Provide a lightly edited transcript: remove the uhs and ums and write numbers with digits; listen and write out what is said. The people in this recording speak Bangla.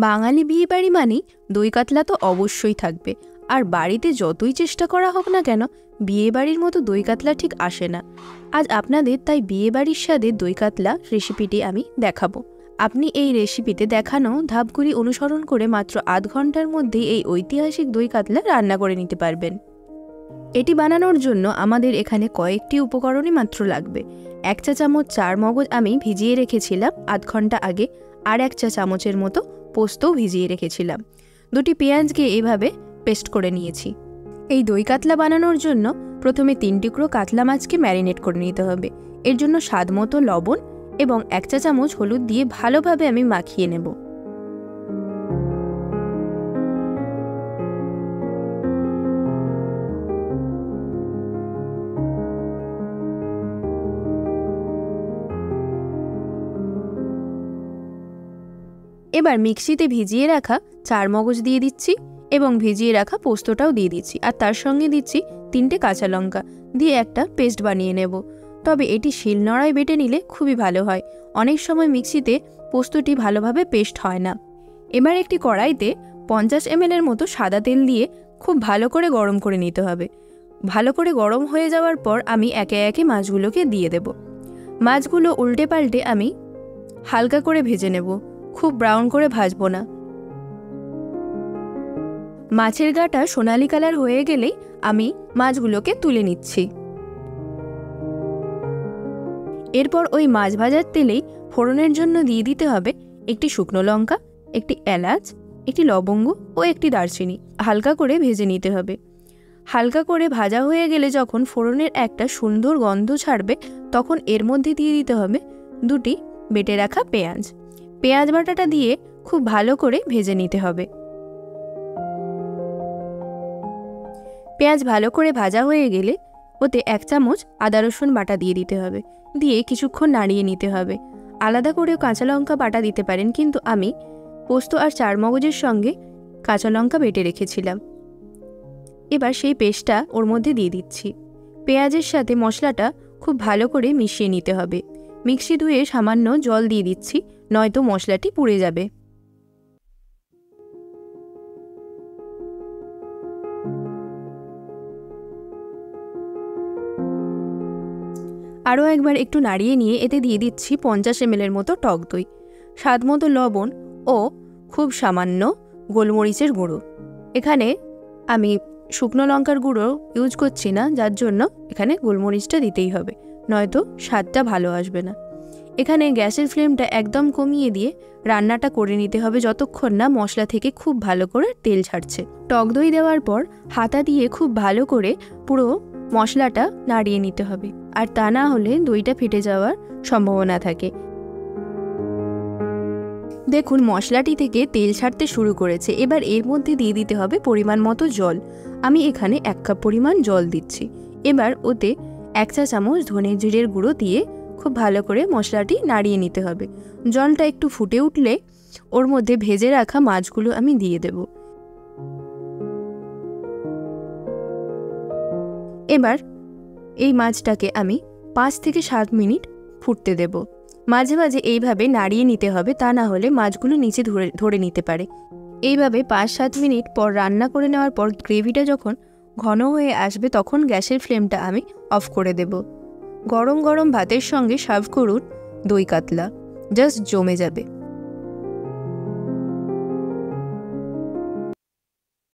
বাঙালি বিয়ে বাড়ি মানেই দই কাতলা তো অবশ্যই থাকবে। আর বাড়িতে যতই চেষ্টা করা হোক না কেন, বিয়ে বাড়ির মতো দই কাতলা ঠিক আসে না। আজ আপনাদের তাই বিয়ে বাড়ির স্বাদে দই কাতলা রেসিপিটি আমি দেখাবো। আপনি এই রেসিপিতে দেখানো ধাপগুলি অনুসরণ করে মাত্র আধ ঘন্টার মধ্যেই এই ঐতিহাসিক দই কাতলা রান্না করে নিতে পারবেন। এটি বানানোর জন্য আমাদের এখানে কয়েকটি উপকরণই মাত্র লাগবে। 1 চা চামচ চার মগজ আমি ভিজিয়ে রেখেছিলাম আধ ঘন্টা আগে, আর 1 চা চামচের মতো পোস্তও ভিজিয়ে রেখেছিলাম। 2টি পেঁয়াজকে এইভাবে পেস্ট করে নিয়েছি। এই দই কাতলা বানানোর জন্য প্রথমে 3 টুকরো কাতলা মাছকে ম্যারিনেট করে নিতে হবে। এর জন্য স্বাদ মতো লবণ এবং 1 চা চামচ হলুদ দিয়ে ভালোভাবে আমি মাখিয়ে নেব। এবার মিক্সিতে ভিজিয়ে রাখা চার মগজ দিয়ে দিচ্ছি এবং ভিজিয়ে রাখা পোস্তটাও দিয়ে দিচ্ছি, আর তার সঙ্গে দিচ্ছি 3টে কাঁচা লঙ্কা দিয়ে একটা পেস্ট বানিয়ে নেব। তবে এটি শিলনোড়ায় বেটে নিলে খুবই ভালো হয়, অনেক সময় মিক্সিতে পোস্তটি ভালোভাবে পেস্ট হয় না। এবার একটি কড়াইতে 50 ml মতো সাদা তেল দিয়ে খুব ভালো করে গরম করে নিতে হবে। ভালো করে গরম হয়ে যাওয়ার পর আমি একে একে মাছগুলোকে দিয়ে দেব। মাছগুলো উল্টে পাল্টে আমি হালকা করে ভেজে নেব, খুব ব্রাউন করে ভাজবো না। মাছের গাটা সোনালি কালার হয়ে গেলেই আমি মাছগুলোকে তুলে নিচ্ছি। এরপর ওই মাছ ভাজার তেলেই ফোড়নের জন্য দিয়ে দিতে হবে একটি শুকনো লঙ্কা, একটি এলাচ, একটি লবঙ্গ ও একটি দারচিনি। হালকা করে ভেজে নিতে হবে। হালকা করে ভাজা হয়ে গেলে যখন ফোড়নের একটা সুন্দর গন্ধ ছাড়বে, তখন এর মধ্যে দিয়ে দিতে হবে 2টি বেটে রাখা পেঁয়াজ। পেঁয়াজ বাটাটা দিয়ে খুব ভালো করে ভেজে নিতে হবে। পেঁয়াজ ভালো করে ভাজা হয়ে গেলে ওতে 1 চামচ আদা রসুন বাটা দিয়ে দিতে হবে, দিয়ে কিছুক্ষণ নাড়িয়ে নিতে হবে। আলাদা করেও কাঁচা লঙ্কা বাটা দিতে পারেন, কিন্তু আমি পোস্ত আর চার মগজের সঙ্গে কাঁচা লঙ্কা বেটে রেখেছিলাম। এবার সেই পেস্টটা ওর মধ্যে দিয়ে দিচ্ছি। পেঁয়াজের সাথে মশলাটা খুব ভালো করে মিশিয়ে নিতে হবে। মিক্সি ধুয়ে সামান্য জল দিয়ে দিচ্ছি, নয়তো মশলাটি পুড়ে যাবে। আরও একবার একটু নাড়িয়ে নিয়ে এতে দিয়ে দিচ্ছি 50 ml মতো টক দই, স্বাদ মতো লবণ ও খুব সামান্য গোলমরিচের গুঁড়ো। এখানে আমি শুকনো লঙ্কার গুঁড়ো ইউজ করছি না, যার জন্য এখানে গোলমরিচটা দিতেই হবে, নয়তো স্বাদটা ভালো আসবে না। এখানে গ্যাসের ফ্লেমটা একদম কমিয়ে দিয়ে রান্নাটা করে নিতে হবে যতক্ষণ না মশলা থেকে খুব ভালো করে তেল ছাড়ছে। টক দই দেওয়ার পর হাতা দিয়ে খুব ভালো করে পুরো মশলাটা নাড়িয়ে নিতে হবে, আর তা না হলে দইটা ফেটে যাওয়ার সম্ভাবনা থাকে। দেখুন মশলাটি থেকে তেল ছাড়তে শুরু করেছে। এবার এর মধ্যে দিয়ে দিতে হবে পরিমাণ মতো জল। আমি এখানে 1 কাপ পরিমাণ জল দিচ্ছি। এবার ওতে 1 চা চামচ ধনে জিরের গুঁড়ো দিয়ে খুব ভালো করে মশলাটি নাড়িয়ে নিতে হবে। জলটা একটু ফুটে উঠলে ওর মধ্যে ভেজে রাখা মাছগুলো আমি দিয়ে দেব। এবার এই মাছটাকে আমি 5 থেকে 7 মিনিট ফুটতে দেব। মাঝে মাঝে এইভাবে নাড়িয়ে নিতে হবে, তা না হলে মাছগুলো নিচে ধরে নিতে পারে। এইভাবে 5-7 মিনিট পর রান্না করে নেওয়ার পর গ্রেভিটা যখন ঘন হয়ে আসবে, তখন গ্যাসের ফ্লেমটা আমি অফ করে দেব। গরম গরম ভাতের সঙ্গে সার্ভ করুন দই কাতলা, জাস্ট জমে যাবে।